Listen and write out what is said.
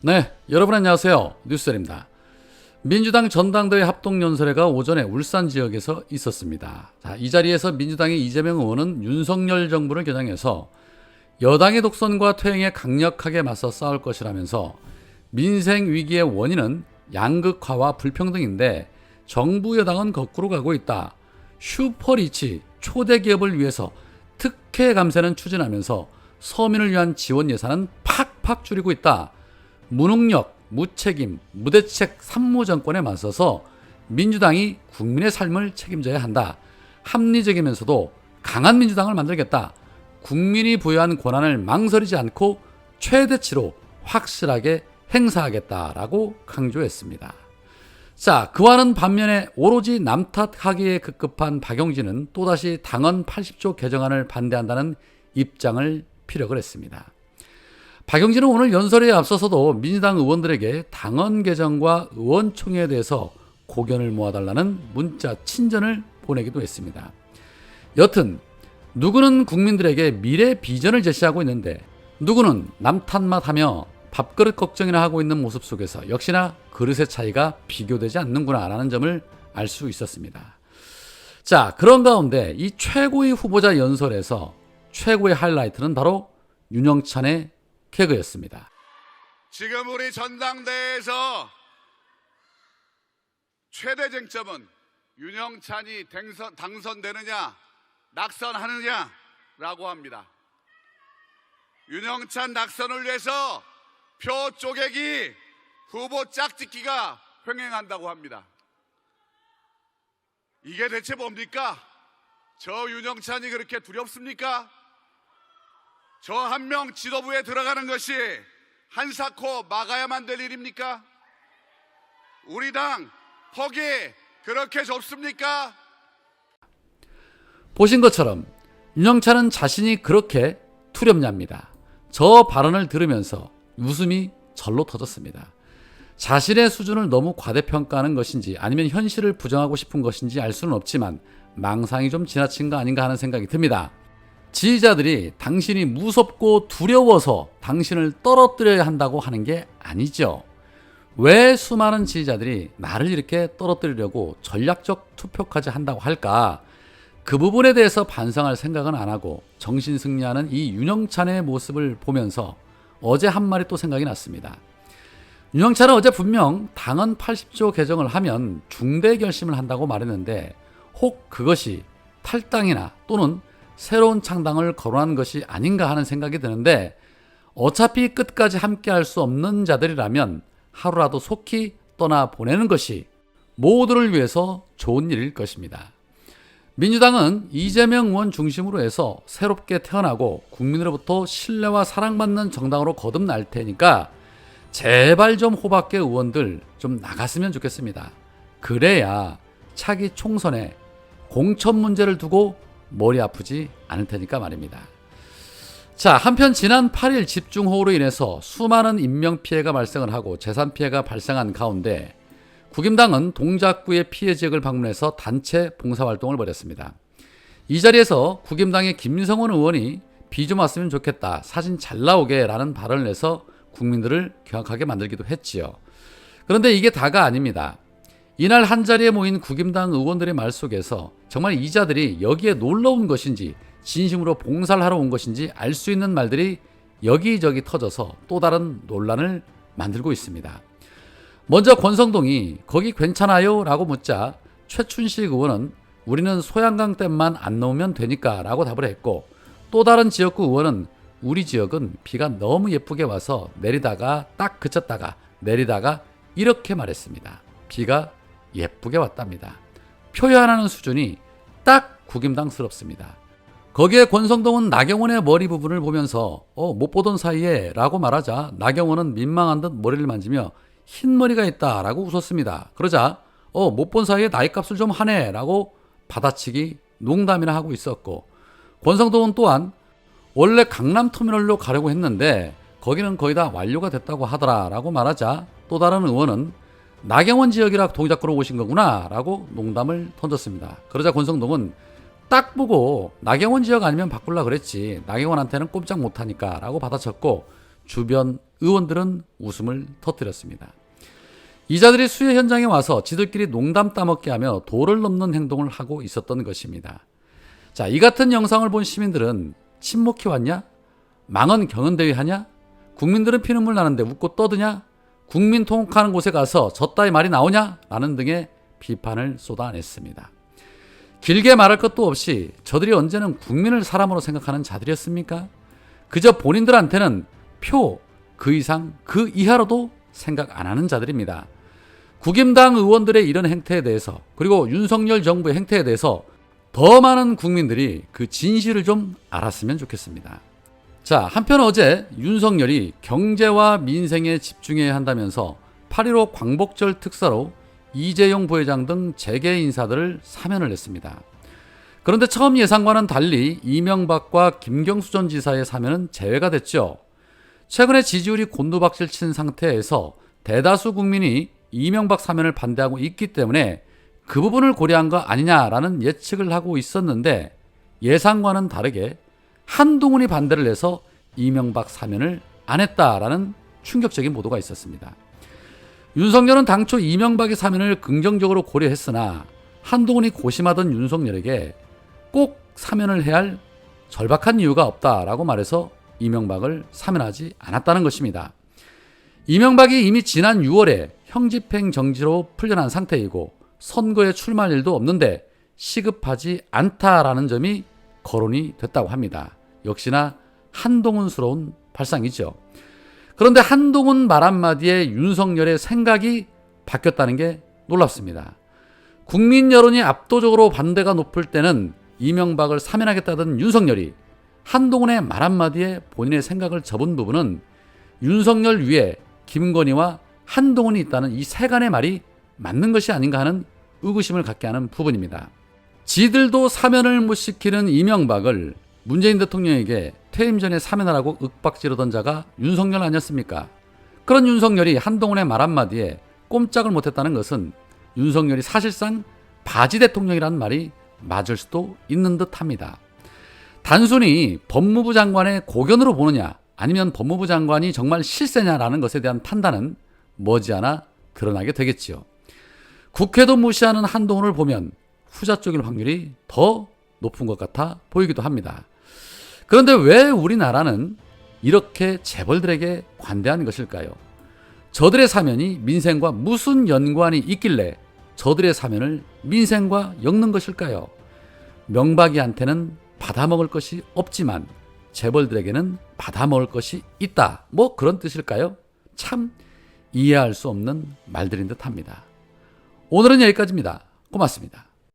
네, 여러분 안녕하세요. 뉴스입니다. 민주당 전당대회 합동연설회가 오전에 울산 지역에서 있었습니다. 자, 이 자리에서 민주당의 이재명 의원은 윤석열 정부를 겨냥해서 여당의 독선과 퇴행에 강력하게 맞서 싸울 것이라면서 민생 위기의 원인은 양극화와 불평등인데 정부 여당은 거꾸로 가고 있다. 슈퍼리치 초대 기업을 위해서 특혜 감세는 추진하면서 서민을 위한 지원 예산은 팍팍 줄이고 있다. 무능력, 무책임, 무대책 산무정권에 맞서서 민주당이 국민의 삶을 책임져야 한다. 합리적이면서도 강한 민주당을 만들겠다. 국민이 부여한 권한을 망설이지 않고 최대치로 확실하게 행사하겠다라고 강조했습니다. 자, 그와는 반면에 오로지 남 탓하기에 급급한 박용진은 또다시 당헌 80조 개정안을 반대한다는 입장을 피력을 했습니다. 박용진은 오늘 연설에 앞서서도 민주당 의원들에게 당헌 개정과 의원총회에 대해서 고견을 모아달라는 문자 친전을 보내기도 했습니다. 여튼 누구는 국민들에게 미래 비전을 제시하고 있는데 누구는 남 탓만 하며 밥그릇 걱정이나 하고 있는 모습 속에서 역시나 그릇의 차이가 비교되지 않는구나 라는 점을 알 수 있었습니다. 자, 그런 가운데 이 최고의 후보자 연설에서 최고의 하이라이트는 바로 윤영찬의 개그였습니다. 지금 우리 전당대회에서 최대 쟁점은 윤영찬이 당선되느냐 낙선하느냐라고 합니다. 윤영찬 낙선을 위해서 표 쪼개기, 후보 짝짓기가 횡행한다고 합니다. 이게 대체 뭡니까? 저 윤영찬이 그렇게 두렵습니까? 저 한 명 지도부에 들어가는 것이 한사코 막아야만 될 일입니까? 우리 당 폭이 그렇게 좁습니까? 보신 것처럼 윤영찬은 자신이 그렇게 두렵냐입니다. 저 발언을 들으면서 웃음이 절로 터졌습니다. 자신의 수준을 너무 과대평가하는 것인지 아니면 현실을 부정하고 싶은 것인지 알 수는 없지만 망상이 좀 지나친 거 아닌가 하는 생각이 듭니다. 지지자들이 당신이 무섭고 두려워서 당신을 떨어뜨려야 한다고 하는 게 아니죠. 왜 수많은 지지자들이 나를 이렇게 떨어뜨리려고 전략적 투표까지 한다고 할까? 그 부분에 대해서 반성할 생각은 안 하고 정신승리하는 이 윤영찬의 모습을 보면서 어제 한 말이 또 생각이 났습니다. 윤영찬은 어제 분명 당헌 80조 개정을 하면 중대 결심을 한다고 말했는데 혹 그것이 탈당이나 또는 새로운 창당을 거론한 것이 아닌가 하는 생각이 드는데 어차피 끝까지 함께 할 수 없는 자들이라면 하루라도 속히 떠나보내는 것이 모두를 위해서 좋은 일일 것입니다. 민주당은 이재명 의원 중심으로 해서 새롭게 태어나고 국민으로부터 신뢰와 사랑받는 정당으로 거듭날 테니까 제발 좀 호박계 의원들 좀 나갔으면 좋겠습니다. 그래야 차기 총선에 공천 문제를 두고 머리 아프지 않을 테니까 말입니다. 자, 한편 지난 8일 집중호우로 인해서 수많은 인명피해가 발생을 하고 재산피해가 발생한 가운데 국임당은 동작구의 피해 지역을 방문해서 단체 봉사활동을 벌였습니다. 이 자리에서 국임당의 김성원 의원이 비 좀 왔으면 좋겠다, 사진 잘 나오게 라는 발언을 해서 국민들을 경악하게 만들기도 했지요. 그런데 이게 다가 아닙니다. 이날 한자리에 모인 국임당 의원들의 말 속에서 정말 이 자들이 여기에 놀러 온 것인지 진심으로 봉사를 하러 온 것인지 알 수 있는 말들이 여기저기 터져서 또 다른 논란을 만들고 있습니다. 먼저 권성동이 거기 괜찮아요? 라고 묻자 최춘식 의원은 우리는 소양강 댐만 안 넣으면 되니까 라고 답을 했고 또 다른 지역구 의원은 우리 지역은 비가 너무 예쁘게 와서 내리다가 딱 그쳤다가 내리다가 이렇게 말했습니다. 비가 예쁘게 왔답니다. 표현하는 수준이 딱 국임당스럽습니다. 거기에 권성동은 나경원의 머리 부분을 보면서 못 보던 사이에 라고 말하자 나경원은 민망한 듯 머리를 만지며 흰머리가 있다 라고 웃었습니다. 그러자 못 본 사이에 나이값을 좀 하네 라고 받아치기 농담이나 하고 있었고 권성동은 또한 원래 강남터미널로 가려고 했는데 거기는 거의 다 완료가 됐다고 하더라 라고 말하자 또 다른 의원은 나경원 지역이라 동작구로 오신 거구나 라고 농담을 던졌습니다. 그러자 권성동은 딱 보고 나경원 지역 아니면 바꾸려고 그랬지 나경원한테는 꼼짝 못하니까 라고 받아쳤고 주변 의원들은 웃음을 터뜨렸습니다. 이 자들이 수해 현장에 와서 지들끼리 농담 따먹게 하며 도를 넘는 행동을 하고 있었던 것입니다. 자, 이 같은 영상을 본 시민들은 침묵히 왔냐? 망언 경연대회 하냐? 국민들은 피눈물 나는데 웃고 떠드냐? 국민 통곡하는 곳에 가서 저따위 말이 나오냐? 라는 등의 비판을 쏟아냈습니다. 길게 말할 것도 없이 저들이 언제는 국민을 사람으로 생각하는 자들이었습니까? 그저 본인들한테는 표, 그 이상, 그 이하로도 생각 안 하는 자들입니다. 국임당 의원들의 이런 행태에 대해서, 그리고 윤석열 정부의 행태에 대해서 더 많은 국민들이 그 진실을 좀 알았으면 좋겠습니다. 자, 한편 어제 윤석열이 경제와 민생에 집중해야 한다면서 8.15 광복절 특사로 이재용 부회장 등 재계 인사들을 사면을 했습니다. 그런데 처음 예상과는 달리 이명박과 김경수 전 지사의 사면은 제외가 됐죠. 최근에 지지율이 곤두박질 친 상태에서 대다수 국민이 이명박 사면을 반대하고 있기 때문에 그 부분을 고려한 거 아니냐라는 예측을 하고 있었는데, 예상과는 다르게 한동훈이 반대를 해서 이명박 사면을 안 했다라는 충격적인 보도가 있었습니다. 윤석열은 당초 이명박의 사면을 긍정적으로 고려했으나 한동훈이 고심하던 윤석열에게 꼭 사면을 해야 할 절박한 이유가 없다라고 말해서 이명박을 사면하지 않았다는 것입니다. 이명박이 이미 지난 6월에 형집행 정지로 풀려난 상태이고 선거에 출마할 일도 없는데 시급하지 않다라는 점이 거론이 됐다고 합니다. 역시나 한동훈스러운 발상이죠. 그런데 한동훈 말 한마디에 윤석열의 생각이 바뀌었다는 게 놀랍습니다. 국민 여론이 압도적으로 반대가 높을 때는 이명박을 사면하겠다던 윤석열이 한동훈의 말 한마디에 본인의 생각을 접은 부분은 윤석열 위에 김건희와 한동훈이 있다는 이 세간의 말이 맞는 것이 아닌가 하는 의구심을 갖게 하는 부분입니다. 지들도 사면을 못 시키는 이명박을 문재인 대통령에게 퇴임 전에 사면하라고 윽박지르던 자가 윤석열 아니었습니까? 그런 윤석열이 한동훈의 말 한마디에 꼼짝을 못했다는 것은 윤석열이 사실상 바지 대통령이라는 말이 맞을 수도 있는 듯합니다. 단순히 법무부 장관의 고견으로 보느냐, 아니면 법무부 장관이 정말 실세냐라는 것에 대한 판단은 머지않아 드러나게 되겠지요. 국회도 무시하는 한동훈을 보면 후자 쪽일 확률이 더 높은 것 같아 보이기도 합니다. 그런데 왜 우리나라는 이렇게 재벌들에게 관대한 것일까요? 저들의 사면이 민생과 무슨 연관이 있길래 저들의 사면을 민생과 엮는 것일까요? 명박이한테는 받아먹을 것이 없지만 재벌들에게는 받아먹을 것이 있다. 뭐 그런 뜻일까요? 참 이해할 수 없는 말들인 듯합니다. 오늘은 여기까지입니다. 고맙습니다.